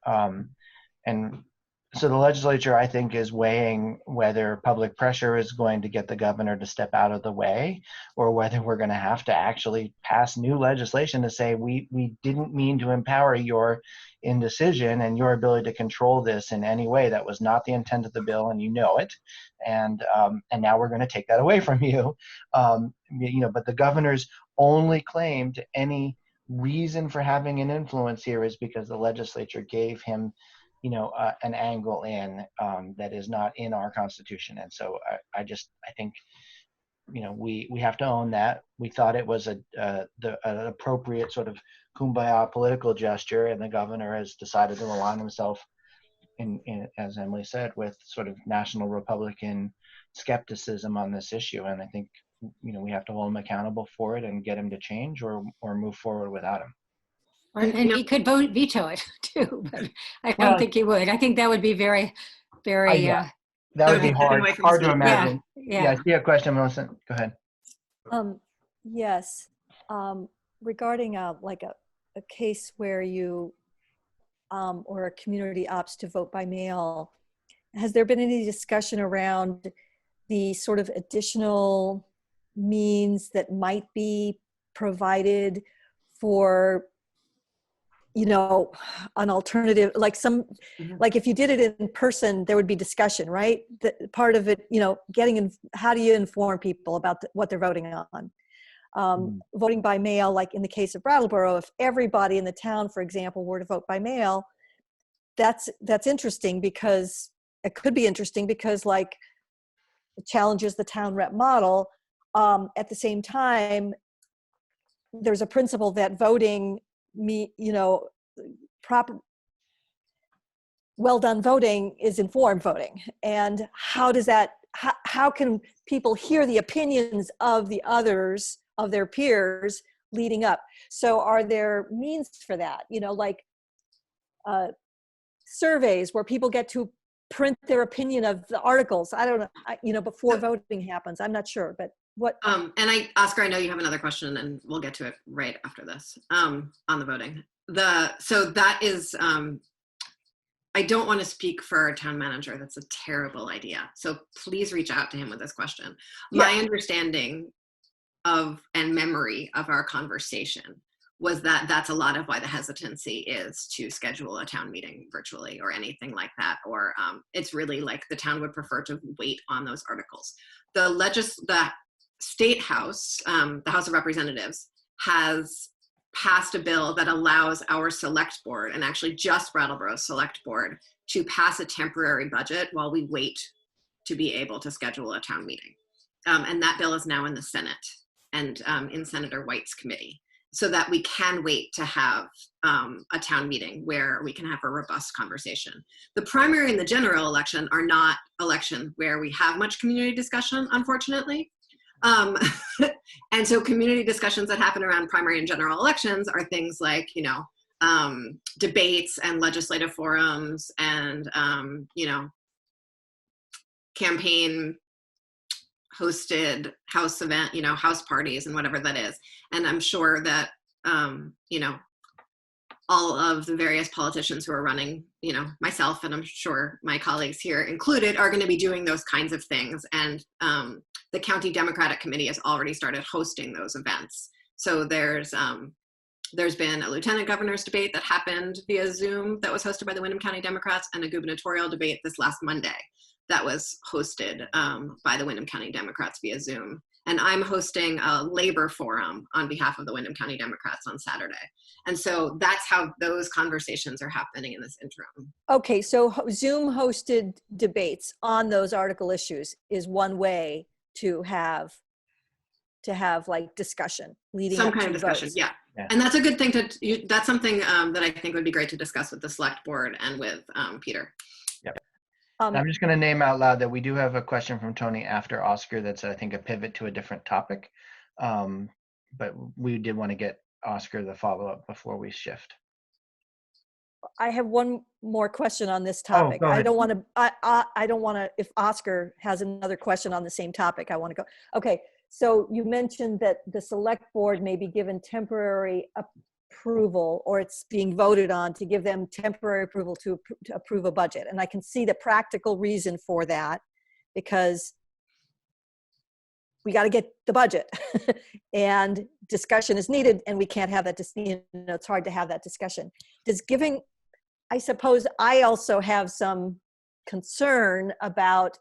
Speaker 3: so the legislature, I think, is weighing whether public pressure is going to get the governor to step out of the way, or whether we're going to have to actually pass new legislation to say we didn't mean to empower your indecision and your ability to control this in any way. That was not the intent of the bill, and you know it. And now we're going to take that away from you. But the governor's only claim to any reason for having an influence here is because the legislature gave him an angle in that is not in our Constitution. And so I think we have to own that. We thought it was an appropriate sort of kumbaya political gesture, and the governor has decided to align himself in, as Emilie said, with sort of national Republican skepticism on this issue. And I think we have to hold him accountable for it and get him to change or move forward without him.
Speaker 2: And he could veto it too, but I don't think he would. I think that would be very, very.
Speaker 3: That would be hard to imagine.
Speaker 2: Yeah.
Speaker 3: I see a question, Melissa. Go ahead.
Speaker 5: Yes. Regarding like a case where you or a community opts to vote by mail, has there been any discussion around the sort of additional means that might be provided for an alternative, like like if you did it in person, there would be discussion, right? Part of it, how do you inform people about what they're voting on? Voting by mail, like in the case of Brattleboro, if everybody in the town, for example, were to vote by mail, that's interesting, because it could be interesting because like it challenges the town rep model. At the same time, there's a principle that voting proper, well done voting is informed voting. And how does that, how can people hear the opinions of the others, of their peers leading up? So are there means for that? Like surveys where people get to print their opinion of the articles. I don't know, before voting happens. I'm not sure, but what?
Speaker 1: And Oscar, I know you have another question, and we'll get to it right after this on the voting. So that is, I don't want to speak for our town manager. That's a terrible idea. So please reach out to him with this question. Yeah. My understanding of and memory of our conversation was that that's a lot of why the hesitancy is to schedule a town meeting virtually or anything like that. Or it's really like the town would prefer to wait on those articles. The State House, the House of Representatives, has passed a bill that allows our select board, and actually just Brattleboro's select board, to pass a temporary budget while we wait to be able to schedule a town meeting. And that bill is now in the Senate and in Senator White's committee, so that we can wait to have a town meeting where we can have a robust conversation. The primary and the general election are not elections where we have much community discussion, unfortunately. And so community discussions that happen around primary and general elections are things like, debates and legislative forums and, campaign hosted house event, house parties and whatever that is. And I'm sure that, all of the various politicians who are running, myself, and I'm sure my colleagues here included, are going to be doing those kinds of things. And the County Democratic Committee has already started hosting those events. So there's There's been a lieutenant governor's debate that happened via Zoom that was hosted by the Windham County Democrats, and a gubernatorial debate this last Monday that was hosted by the Windham County Democrats via Zoom. And I'm hosting a labor forum on behalf of the Windham County Democrats on Saturday. And so that's how those conversations are happening in this interim.
Speaker 5: Okay, so Zoom hosted debates on those article issues is one way to have like discussion leading
Speaker 1: Some
Speaker 5: up
Speaker 1: kind
Speaker 5: to
Speaker 1: of discussion,
Speaker 5: votes.
Speaker 1: yeah.
Speaker 3: Yeah.
Speaker 1: And that's a good thing that's something that I think would be great to discuss with the select board and with Peter.
Speaker 3: I'm just going to name out loud that we do have a question from Tony after Oscar that's, I think, a pivot to a different topic. But we did want to get Oscar the follow-up before we shift.
Speaker 5: I have one more question on this
Speaker 3: Oh,
Speaker 5: topic.
Speaker 3: go
Speaker 5: I
Speaker 3: ahead.
Speaker 5: don't want to, I don't want to, if Oscar has another question on the same topic, I want to go. Okay, so you mentioned that the select board may be given temporary approval, or it's being voted on to give them temporary approval to approve a budget. And I can see the practical reason for that, because we got to get the budget and discussion is needed, and we can't have that, it's hard to have that discussion. I suppose I also have some concern about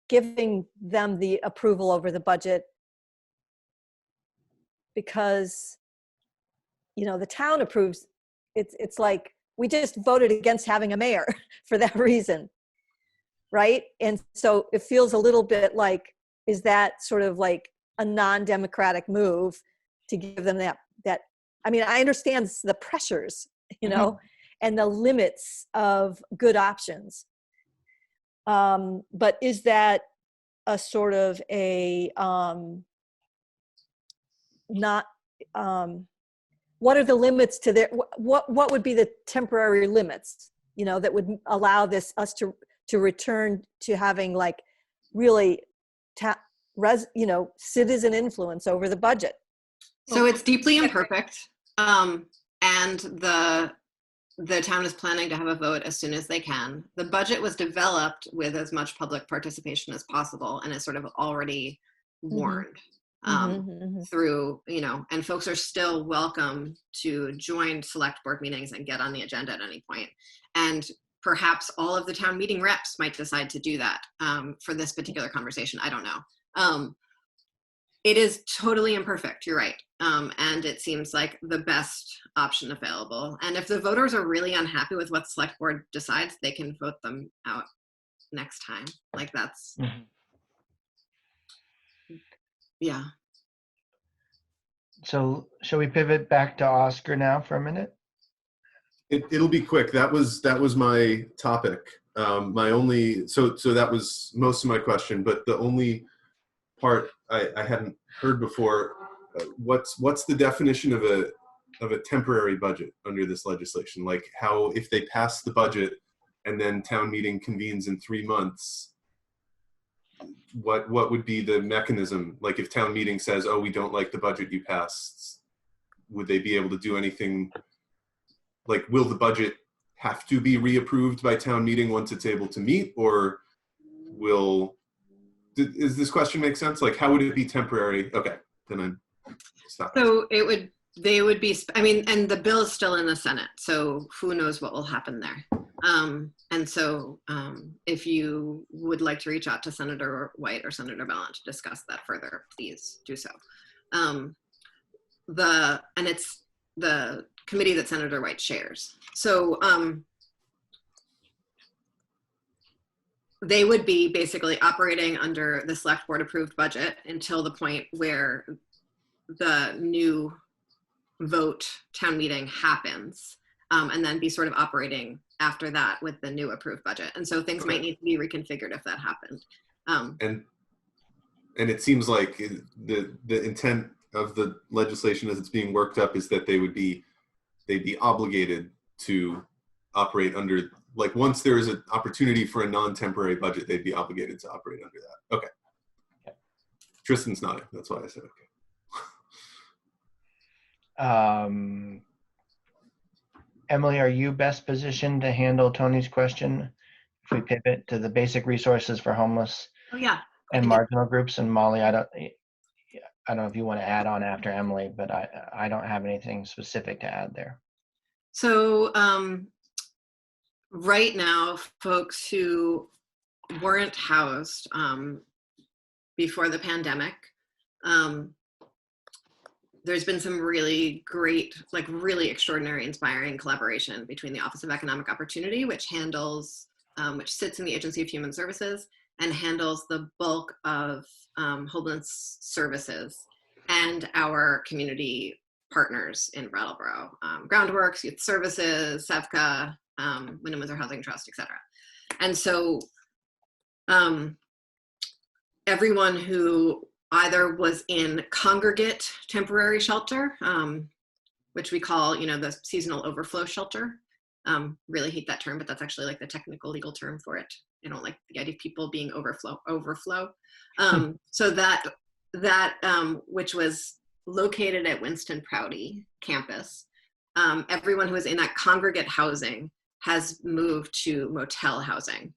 Speaker 5: giving them the approval over the budget, because the town approves. It's like we just voted against having a mayor for that reason, right? And so it feels a little bit like, is that sort of like a non-democratic move to give them that I mean, I understand the pressures, and the limits of good options, but is that a sort of a what are the limits to their, what would be the temporary limits, that would allow us to return to having like really citizen influence over the budget?
Speaker 1: So it's deeply imperfect, and the town is planning to have a vote as soon as they can. The budget was developed with as much public participation as possible, and is sort of already warned through, and folks are still welcome to join select board meetings and get on the agenda at any point. And perhaps all of the town meeting reps might decide to do that for this particular conversation. I don't know. It is totally imperfect, you're right. And it seems like the best option available. And if the voters are really unhappy with what select board decides, they can vote them out next time. Like that's, yeah.
Speaker 3: So shall we pivot back to Oscar now for a minute?
Speaker 4: It'll be quick. That was my topic. My only, so that was most of my question, but the only part I hadn't heard before, what's the definition of a temporary budget under this legislation? Like how, if they pass the budget and then town meeting convenes in 3 months, what would be the mechanism? Like if town meeting says, oh, we don't like the budget you passed, would they be able to do anything? Like, will the budget have to be reapproved by town meeting once it's able to meet, or does this question make sense? Like, how would it be temporary? Okay, then I'm stop.
Speaker 1: So they would be, I mean, and the bill is still in the Senate, so who knows what will happen there. And so if you would like to reach out to Senator White or Senator Ballin to discuss that further, please do so. And it's the committee that Senator White chairs. So they would be basically operating under the select board approved budget until the point where the new vote town meeting happens, and then be sort of operating after that with the new approved budget. And so things might need to be reconfigured if that happened.
Speaker 4: And it seems like the intent of the legislation as it's being worked up is that they'd be obligated to operate under, like once there is an opportunity for a non-temporary budget, they'd be obligated to operate under that. Okay.
Speaker 3: Yeah.
Speaker 4: Tristan's nodding. That's why I said okay.
Speaker 3: Emily, are you best positioned to handle Tony's question if we pivot to the basic resources for homeless
Speaker 1: Oh yeah.
Speaker 3: and marginal groups? And Molly, I don't know if you want to add on after Emily, but I don't have anything specific to add there.
Speaker 1: So right now, folks who weren't housed before the pandemic, there's been some really great, like really extraordinary, inspiring collaboration between the Office of Economic Opportunity, which handles, which sits in the Agency of Human Services and handles the bulk of homeless services, and our community partners in Brattleboro, Groundworks, Youth Services, SEVCA, Wyndham Windsor Housing Trust, et cetera. And so everyone who either was in congregate temporary shelter, which we call, the seasonal overflow shelter. Really hate that term, but that's actually like the technical legal term for it. I don't like the idea of people being overflow. So that which was located at Winston Prouty campus, everyone who was in that congregate housing has moved to motel housing.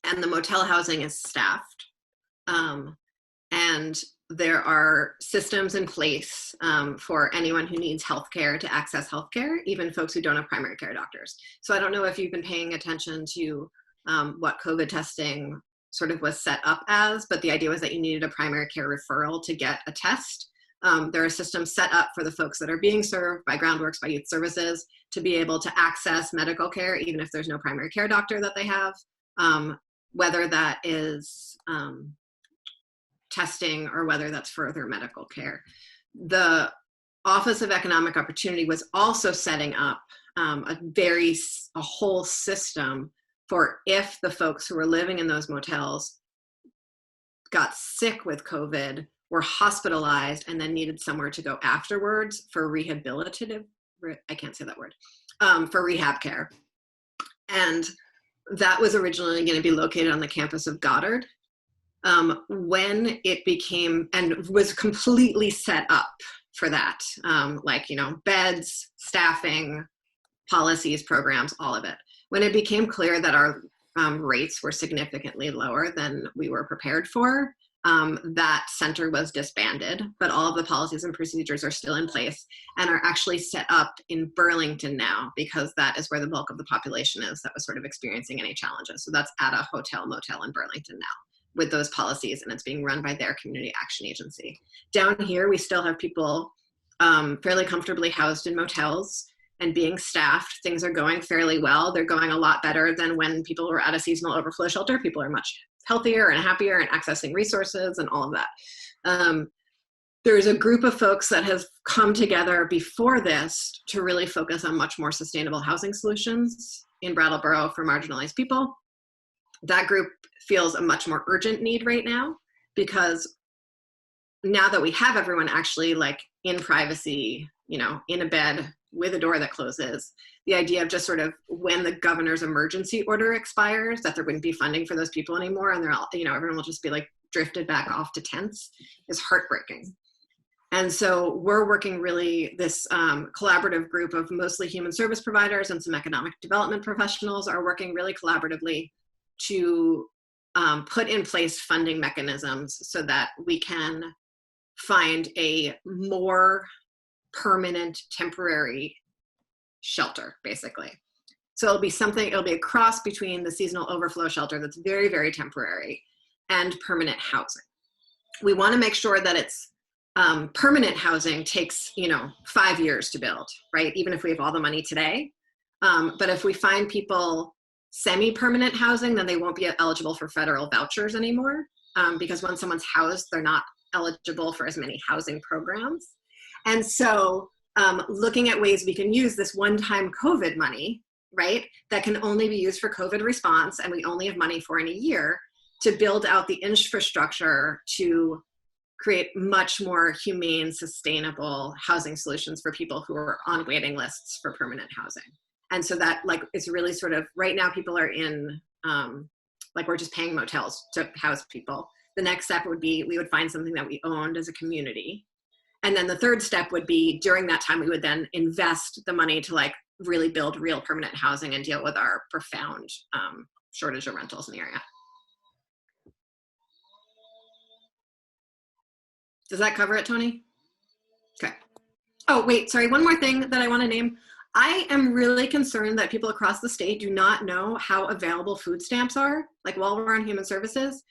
Speaker 1: And the motel housing is staffed. And there are systems in place for anyone who needs healthcare to access healthcare, even folks who don't have primary care doctors. So I don't know if you've been paying attention to what COVID testing sort of was set up as, but the idea was that you needed a primary care referral to get a test. There are systems set up for the folks that are being served by Groundworks, by Youth Services, to be able to access medical care, even if there's no primary care doctor that they have, whether that is testing or whether that's further medical care. The Office of Economic Opportunity was also setting up a whole system for if the folks who were living in those motels got sick with COVID, were hospitalized, and then needed somewhere to go afterwards for rehabilitative, I can't say that word, for rehab care. And that was originally going to be located on the campus of Goddard. When it became, and was completely set up for that, beds, staffing, policies, programs, all of it. When it became clear that our rates were significantly lower than we were prepared for, that center was disbanded, but all of the policies and procedures are still in place and are actually set up in Burlington now, because that is where the bulk of the population is that was sort of experiencing any challenges. So that's at a hotel motel in Burlington now with those policies, and it's being run by their community action agency. Down here, we still have people fairly comfortably housed in motels and being staffed. Things are going fairly well. They're going a lot better than when people were at a seasonal overflow shelter. People are much healthier and happier and accessing resources and all of that. There's a group of folks that has come together before this to really focus on much more sustainable housing solutions in Brattleboro for marginalized people. That group feels a much more urgent need right now, because now that we have everyone actually like in privacy, in a bed with a door that closes, the idea of just sort of when the governor's emergency order expires, that there wouldn't be funding for those people anymore, and they're all, everyone will just be like drifted back off to tents, is heartbreaking. And so we're working really, this collaborative group of mostly human service providers and some economic development professionals are working really collaboratively to put in place funding mechanisms so that we can find a more permanent temporary shelter, basically. So it'll be a cross between the seasonal overflow shelter that's very, very temporary and permanent housing. We want to make sure that it's permanent housing takes, 5 years to build, right? Even if we have all the money today. But if we find people semi-permanent housing, then they won't be eligible for federal vouchers anymore, because when someone's housed, they're not eligible for as many housing programs. And so looking at ways we can use this one-time COVID money, right, that can only be used for COVID response, and we only have money for in a year, to build out the infrastructure to create much more humane, sustainable housing solutions for people who are on waiting lists for permanent housing. And so that it's really sort of, right now people are in, we're just paying motels to house people. The next step would be, we would find something that we owned as a community. And then the third step would be, during that time, we would then invest the money to really build real permanent housing and deal with our profound shortage of rentals in the area. Does that cover it, Tony? Okay. Oh, wait, sorry, one more thing that I want to name. I am really concerned that people across the state do not know how available food stamps are. Like while we're on human services,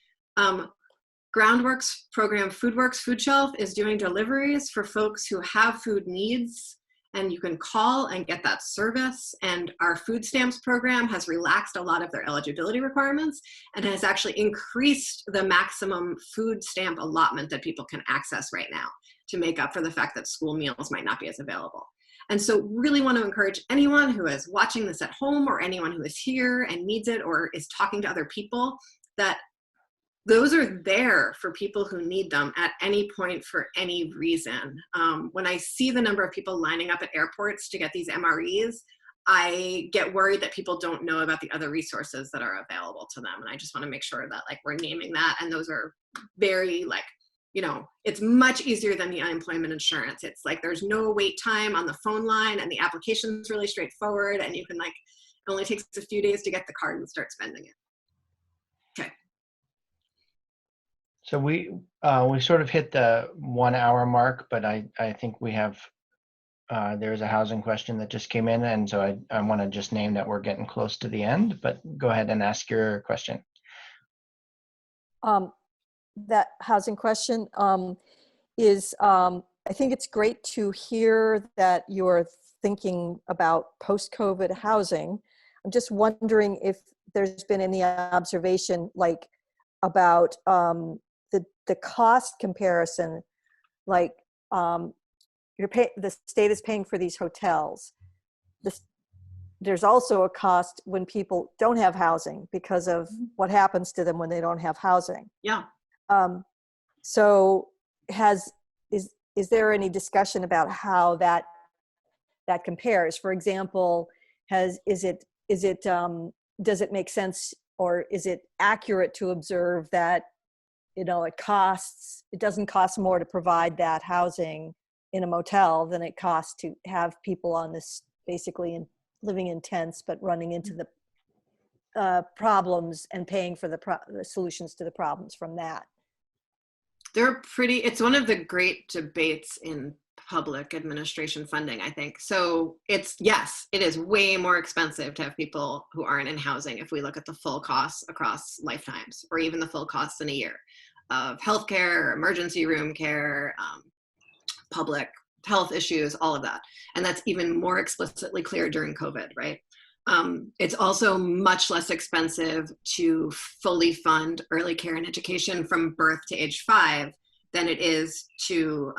Speaker 1: Groundworks program FoodWorks Food Shelf is doing deliveries for folks who have food needs, and you can call and get that service. And our food stamps program has relaxed a lot of their eligibility requirements and has actually increased the maximum food stamp allotment that people can access right now to make up for the fact that school meals might not be as available. And so really want to encourage anyone who is watching this at home or anyone who is here and needs it or is talking to other people that those are there for people who need them at any point for any reason. When I see the number of people lining up at airports to get these MREs, I get worried that people don't know about the other resources that are available to them. And I just want to make sure that like we're naming that. And those are very like, you know, it's much easier than the unemployment insurance. It's like there's no wait time on the phone line and the application is really straightforward and you can like, it only takes a few days to get the card and start spending it. Okay.
Speaker 3: So we sort of hit the 1 hour mark, but I think we have, there's a housing question that just came in. And so I want to just name that we're getting close to the end, but go ahead and ask your question.
Speaker 5: That housing question is, I think it's great to hear that you're thinking about post-COVID housing. I'm just wondering if there's been any observation like about the cost comparison, like the state is paying for these hotels. There's also a cost when people don't have housing because of what happens to them when they don't have housing.
Speaker 1: Yeah.
Speaker 5: So is there any discussion about how that compares? For example, does it make sense or is it accurate to observe that, you know, it doesn't cost more to provide that housing in a motel than it costs to have people on this basically living in tents, but running into the problems and paying for the solutions to the problems from that?
Speaker 1: It's one of the great debates in public administration funding, I think. So yes, it is way more expensive to have people who aren't in housing if we look at the full costs across lifetimes, or even the full costs in a year of healthcare, emergency room care, public health issues, all of that. And that's even more explicitly clear during COVID, right? It's also much less expensive to fully fund early care and education from birth to age 5 than it is to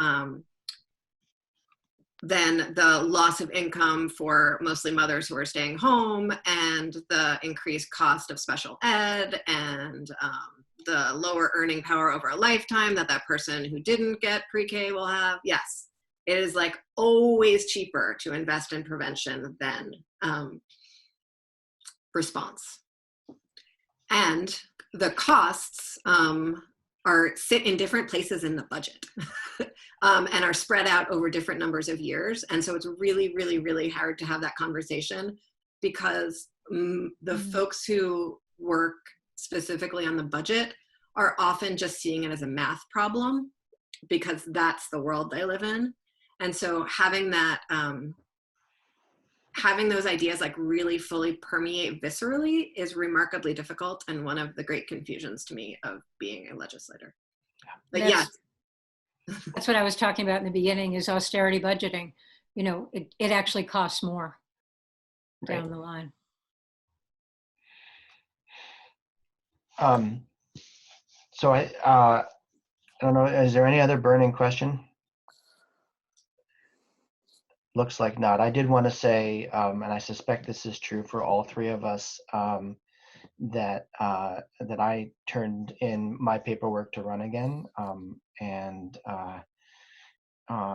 Speaker 1: than the loss of income for mostly mothers who are staying home and the increased cost of special ed and the lower earning power over a lifetime that person who didn't get pre-K will have. Yes, it is like always cheaper to invest in prevention than response. And the costs sit in different places in the budget and are spread out over different numbers of years. And so it's really, really, really hard to have that conversation because the folks who work specifically on the budget are often just seeing it as a math problem because that's the world they live in. And so having that, having those ideas like really fully permeate viscerally is remarkably difficult and one of the great confusions to me of being a legislator. But yes.
Speaker 2: That's what I was talking about in the beginning is austerity budgeting. You know, it actually costs more down the line.
Speaker 3: So I don't know, is there any other burning question? Looks like not. I did want to say, and I suspect this is true for all three of us, that I turned in my paperwork to run again, and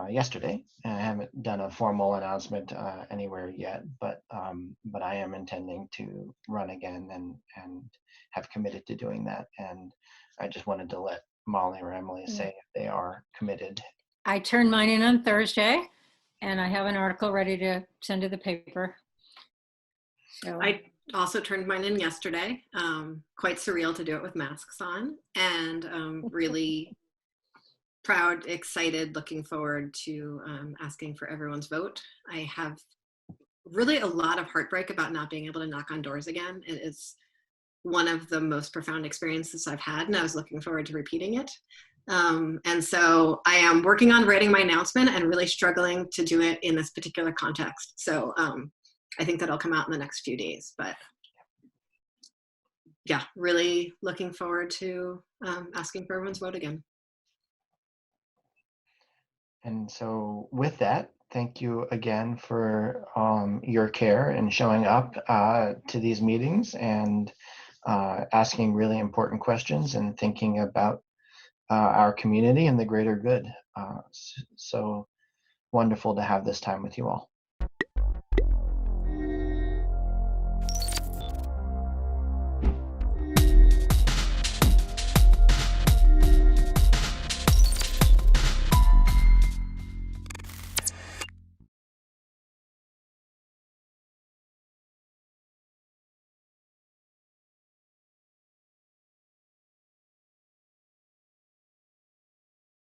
Speaker 3: yesterday. And I haven't done a formal announcement anywhere yet, but I am intending to run again and have committed to doing that. And I just wanted to let Mollie or Emilie say if they are committed.
Speaker 2: I turned mine in on Thursday. And I have an article ready to send to the paper. So
Speaker 1: I also turned mine in yesterday. Quite surreal to do it with masks on and really proud, excited, looking forward to asking for everyone's vote. I have really a lot of heartbreak about not being able to knock on doors again. It is one of the most profound experiences I've had, and I was looking forward to repeating it. And so I am working on writing my announcement and really struggling to do it in this particular context. So I think that'll come out in the next few days, but yeah, really looking forward to asking for everyone's vote again.
Speaker 3: And so with that, thank you again for your care and showing up to these meetings and asking really important questions and thinking about our community and the greater good. So wonderful to have this time with you all.